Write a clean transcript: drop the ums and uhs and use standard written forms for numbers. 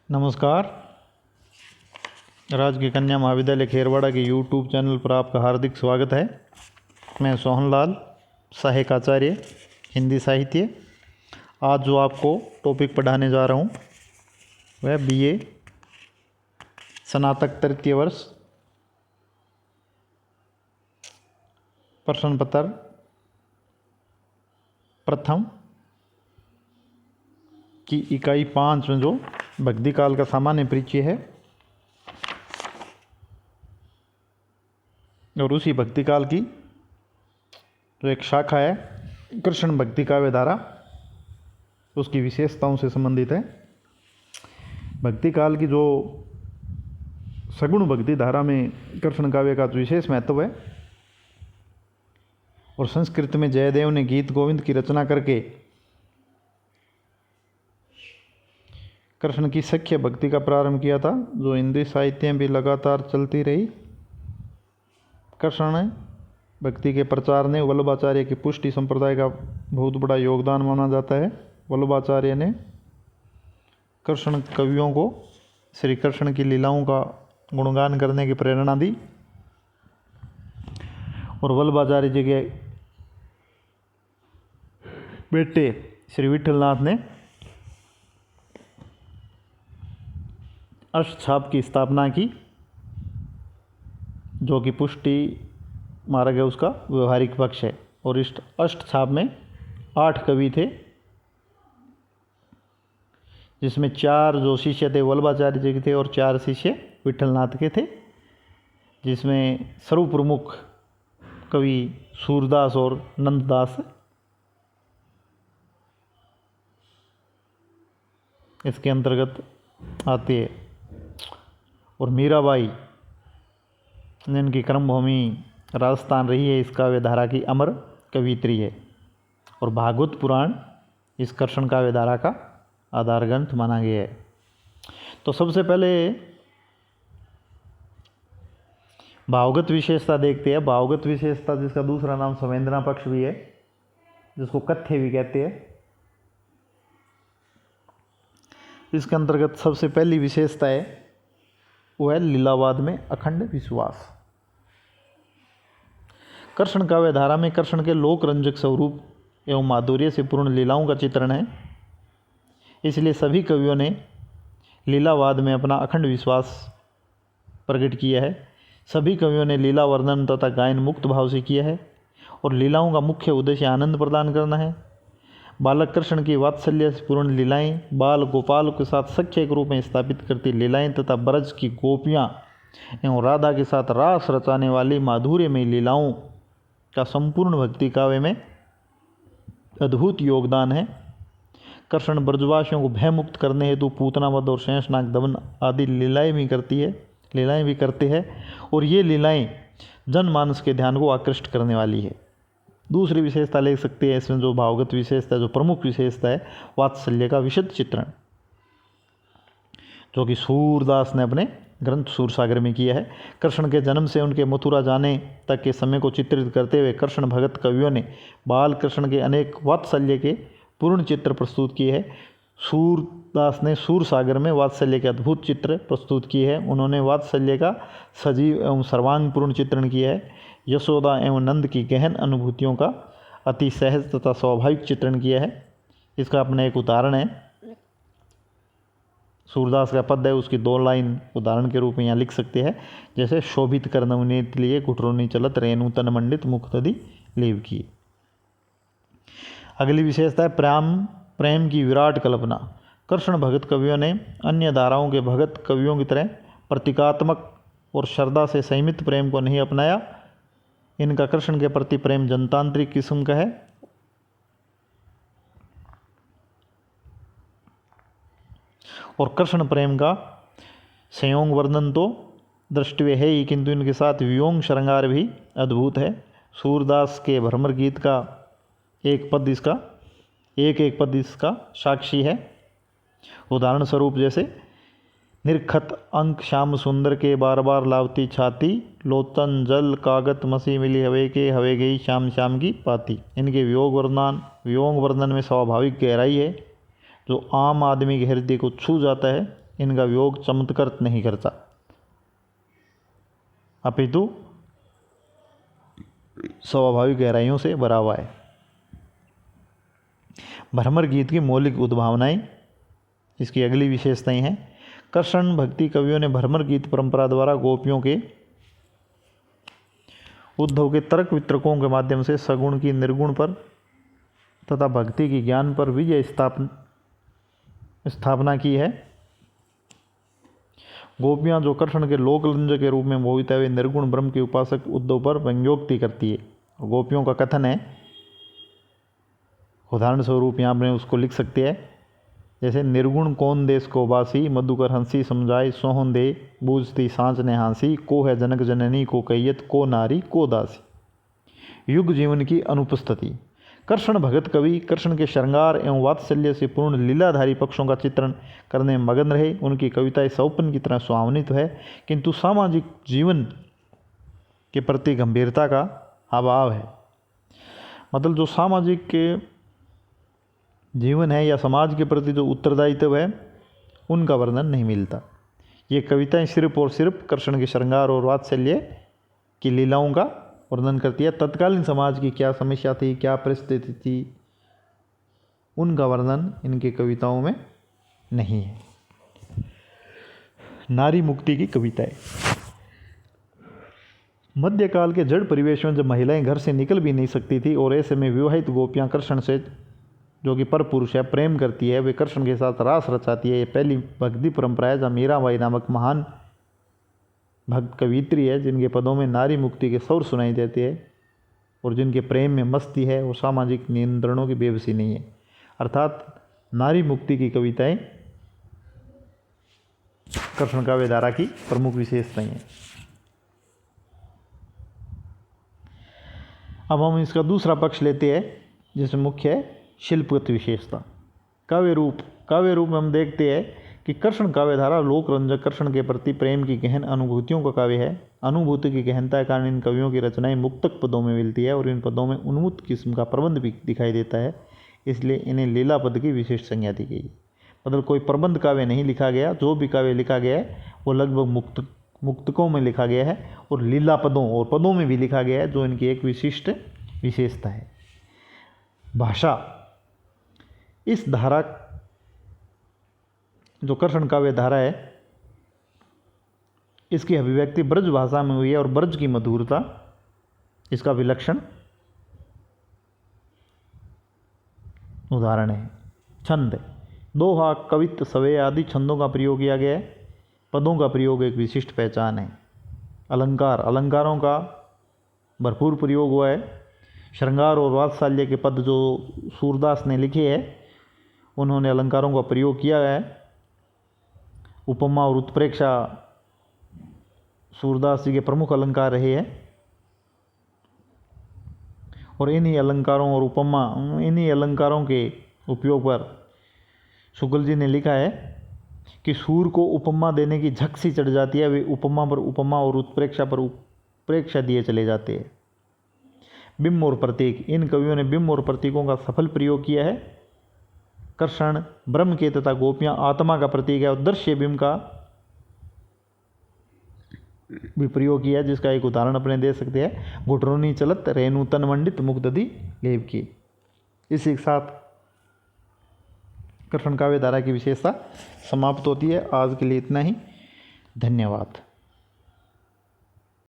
नमस्कार। राजकीय कन्या महाविद्यालय खेरवाड़ा के यूट्यूब चैनल पर आपका हार्दिक स्वागत है। मैं सोहनलाल, सहायक आचार्य हिंदी साहित्य। आज जो आपको टॉपिक पढ़ाने जा रहा हूँ वह बीए स्नातक तृतीय वर्ष प्रश्न पत्र प्रथम की इकाई 5 में जो भक्ति काल का सामान्य परिचय है और उसी भक्ति काल की जो एक शाखा है कृष्ण भक्ति काव्य धारा, उसकी विशेषताओं से संबंधित है। भक्ति काल की जो सगुण भक्ति धारा में कृष्ण काव्य का विशेष महत्व है और संस्कृत में जयदेव ने गीत गोविंद की रचना करके कृष्ण की सख्य भक्ति का प्रारंभ किया था, जो हिंदी साहित्य में भी लगातार चलती रही। कृष्ण भक्ति के प्रचार ने वल्लभाचार्य की पुष्टि संप्रदाय का बहुत बड़ा योगदान माना जाता है। वल्लभाचार्य ने कृष्ण कवियों को श्री कृष्ण की लीलाओं का गुणगान करने की प्रेरणा दी और वल्लभाचार्य जी के बेटे श्री विठलनाथ ने अष्टछाप की स्थापना की, जो कि पुष्टि मार्ग है उसका व्यवहारिक पक्ष है। और इस अष्टछाप में 8 कवि थे, जिसमें 4 जो शिष्य थे वल्लभाचार्य जी के थे और 4 शिष्य विठलनाथ के थे, जिसमें सर्वप्रमुख कवि सूरदास और नंददास इसके अंतर्गत आती है। और मीराबाई, जिनकी कर्मभूमि राजस्थान रही है, इस काव्य धारा की अमर कवियत्री है। और भागवत पुराण इस कृष्ण काव्य धारा का आधार ग्रंथ माना गया है। तो सबसे पहले भावगत विशेषता देखते हैं। भावगत विशेषता, जिसका दूसरा नाम संवेदना पक्ष भी है, जिसको कथ्य भी कहते हैं, इसके अंतर्गत सबसे पहली विशेषता है वो है लीलावाद में अखंड विश्वास। कृष्ण काव्य धारा में कृष्ण के लोक रंजक स्वरूप एवं माधुर्य से पूर्ण लीलाओं का चित्रण है। इसलिए सभी कवियों ने लीलावाद में अपना अखंड विश्वास प्रकट किया है। सभी कवियों ने लीला वर्णन तथा गायन मुक्त भाव से किया है और लीलाओं का मुख्य उद्देश्य आनंद प्रदान करना है। बालक कृष्ण की वात्सल्य से पूर्ण लीलाएं, बाल गोपाल के साथ सख्य के रूप में स्थापित करती लीलाएं तथा ब्रज की गोपियां एवं राधा के साथ रास रचाने वाली माधुर्यमयी लीलाओं का संपूर्ण भक्ति काव्य में अद्भुत योगदान है। कृष्ण ब्रजवासियों को भयमुक्त करने हेतु पूतनावध और शेषनाग दमन आदि लीलाएं भी करते हैं और ये लीलाएं जनमानस के ध्यान को आकृष्ट करने वाली है। दूसरी विशेषता ले सकते हैं इसमें, जो भावगत विशेषता, जो प्रमुख विशेषता है, वात्सल्य का विशद चित्रण, जो कि सूरदास ने अपने ग्रंथ सूरसागर में किया है। कृष्ण के जन्म से उनके मथुरा जाने तक के समय को चित्रित करते हुए कृष्ण भगत कवियों ने बाल कृष्ण के अनेक वात्सल्य के पूर्ण चित्र प्रस्तुत किए हैं। सूरदास ने सूरसागर में वात्सल्य के अद्भुत चित्र प्रस्तुत किए हैं। उन्होंने वात्सल्य का सजीव एवं सर्वांगपूर्ण चित्रण किया है। यशोदा एवं नंद की गहन अनुभूतियों का अति सहज तथा स्वाभाविक चित्रण किया है। इसका अपना एक उदाहरण है, सूरदास का पद है, उसकी 2 लाइन उदाहरण के रूप में यहाँ लिख सकते हैं, जैसे शोभित कर्णवनीत लिए गुठरोनी चलत रेणु तन मंडित मुख तदि लेव की। अगली विशेषता है प्रेम की विराट कल्पना। कृष्ण भगत कवियों ने अन्य धाराओं के भगत कवियों की तरह प्रतीकात्मक और श्रद्धा से संयमित प्रेम को नहीं अपनाया। इनका कृष्ण के प्रति प्रेम जनतांत्रिक किस्म का है और कृष्ण प्रेम का संयोग वर्णन तो दृष्टव्य है ही, किंतु इनके साथ वियोग श्रृंगार भी अद्भुत है। सूरदास के भ्रमर गीत का एक एक पद इसका साक्षी है। उदाहरण स्वरूप जैसे निरखत अंक श्याम सुंदर के बार बार लावती छाती, लोचन जल कागत मसी मिली हवे गई श्याम श्याम की पाती। इनके वियोग वर्णन में स्वाभाविक गहराई है, जो आम आदमी के हृदय को छू जाता है। इनका वियोग चमत्कृत नहीं करता, अपितु स्वाभाविक गहराइयों से भरा हुआ है। भ्रमर गीत की मौलिक उद्भावनाएं, इसकी अगली विशेषताएं हैं। कृष्ण भक्ति कवियों ने भ्रमर गीत परंपरा द्वारा गोपियों के उद्धव के तर्क वितर्कों के माध्यम से सगुण की निर्गुण पर तथा भक्ति की ज्ञान पर विजय स्थापना की है। गोपियाँ जो कृष्ण के लोकलंज के रूप में मोहित हुए निर्गुण ब्रह्म के उपासक उद्धव पर व्यंग्योक्ति करती है। गोपियों का कथन है, उदाहरण स्वरूप यहाँ अपने उसको लिख सकते हैं, जैसे निर्गुण कौन देश को बासी, मधुकर हंसी समझाए सोहन दे, बूझती सांच ने हांसी, को है जनक जननी को कैयत, को नारी को दासी। युग जीवन की अनुपस्थिति। कृष्ण भगत कवि कृष्ण के श्रृंगार एवं वात्सल्य से पूर्ण लीलाधारी पक्षों का चित्रण करने में मगन रहे। उनकी कविताएं सौपन की तरह सुहावनी तो है, किंतु सामाजिक जीवन के प्रति गंभीरता का अभाव है। मतलब जो सामाजिक के जीवन है या समाज के प्रति जो उत्तरदायित्व है, उनका वर्णन नहीं मिलता। ये कविताएं सिर्फ और सिर्फ कृष्ण के श्रृंगार और वात्सल्य की लीलाओं का वर्णन करती है। तत्कालीन समाज की क्या समस्या थी, क्या परिस्थिति थी, उनका वर्णन इनकी कविताओं में नहीं है। नारी मुक्ति की कविताएं। मध्यकाल के जड़ परिवेश में जब महिलाएं घर से निकल भी नहीं सकती थी और ऐसे में विवाहित गोपियां कृष्ण से, जो कि पर पुरुष है, प्रेम करती है, वे कृष्ण के साथ रास रचाती है। ये पहली भक्ति परंपरा है जहाँ मीराबाई नामक महान भक्त कवित्री है, जिनके पदों में नारी मुक्ति के स्वर सुनाई देते हैं और जिनके प्रेम में मस्ती है और सामाजिक नियंत्रणों की बेबसी नहीं है। अर्थात नारी मुक्ति की कविताएं कृष्ण काव्य धारा की प्रमुख विशेषताएं हैं। अब हम इसका दूसरा पक्ष लेते हैं, जिसमें मुख्य है शिल्पगत विशेषता। काव्य रूप में हम देखते हैं कि कृष्ण काव्यधारा लोक रंजक कृष्ण के प्रति प्रेम की गहन अनुभूतियों का काव्य है। अनुभूति की गहनता के कारण इन कवियों की रचनाएं मुक्तक पदों में मिलती है और इन पदों में उन्मुक्त किस्म का प्रबंध भी दिखाई देता है, इसलिए इन्हें लीला पद की विशेष संज्ञा दी गई। मतलब कोई प्रबंध काव्य नहीं लिखा गया, जो भी काव्य लिखा गया है वो लगभग मुक्तकों में लिखा गया है और लीला पदों और पदों में भी लिखा गया है, जो इनकी एक विशिष्ट विशेषता है। भाषा। इस धारा, जो कृष्ण काव्य धारा है, इसकी अभिव्यक्ति ब्रज भाषा में हुई है और ब्रज की मधुरता इसका विलक्षण उदाहरण है। छंद। दोहा, कवित्त, सवेय आदि छंदों का प्रयोग किया गया है। पदों का प्रयोग एक विशिष्ट पहचान है। अलंकार। अलंकारों का भरपूर प्रयोग हुआ है। श्रृंगार और वात्सल्य के पद जो सूरदास ने लिखे हैं, उन्होंने अलंकारों का प्रयोग किया है। उपमा और उत्प्रेक्षा सूरदास जी के प्रमुख अलंकार रहे हैं और इन्हीं अलंकारों के उपयोग पर शुक्ल जी ने लिखा है कि सूर को उपमा देने की झक सी चढ़ जाती है, वे उपमा पर उपमा और उत्प्रेक्षा पर उत्प्रेक्षा दिए चले जाते हैं। बिंब और प्रतीक। इन कवियों ने बिंब और प्रतीकों का सफल प्रयोग किया है। कृष्ण ब्रह्म के तथा गोपियां आत्मा का प्रतीक है और दृश्य बिंब का भी प्रयोग किया है, जिसका एक उदाहरण अपने दे सकते हैं। घुटरोनी चलत रेणु तन मंडित मुग्धदी लेव की। इसी के साथ कृष्ण काव्य धारा की विशेषता समाप्त होती है। आज के लिए इतना ही। धन्यवाद।